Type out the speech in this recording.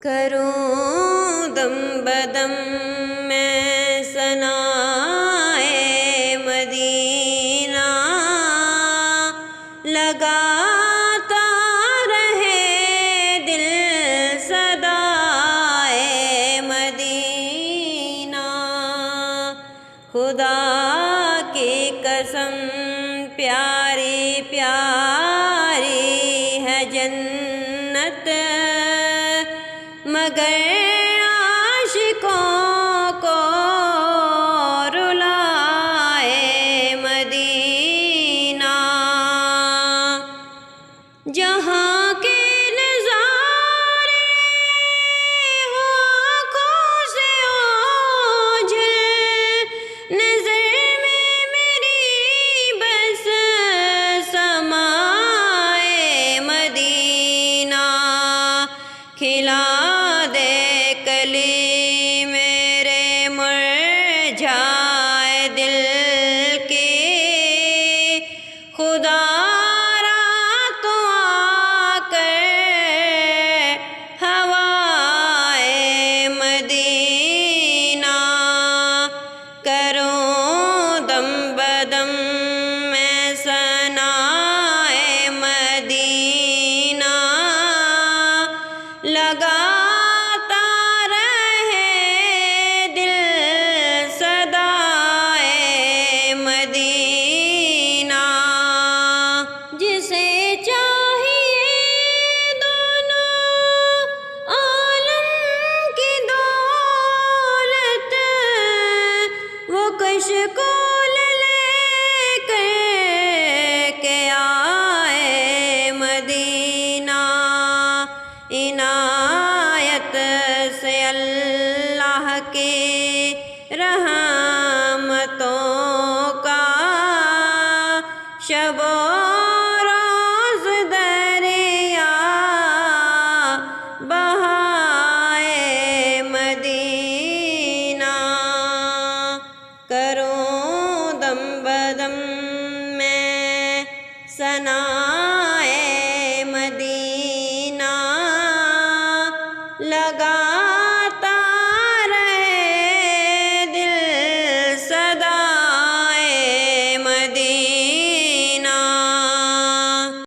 کروں دم بدم میں ثنائے مدینہ، لگاتا رہے دل صدائے مدینہ۔ خدا کی قسم پیاری پیاری ہے جنت، مگر عاشقوں کو رلائے مدینہ۔ جہاں کے نظارے آنکھوں سے اوجھل، نظر میں میری بس سمائے مدینہ۔ کھلا دے کلی میرے مرجھائے دل کی، خدا را تو آ کر ہوائے مدینہ۔ کروں دم بدم میں ثنائے مدینہ، لگاتا رہے دل صدائے مدینہ۔ جسے چاہیے دونوں عالم کی دولت، وہ کشکول لے کر کے آئے مدینہ۔ عنایت سے اللہ کی رحمتوں کا شب و روز دریا بہائے مدینہ۔ کروں دم بدم میں ثنائے مدینہ، لگا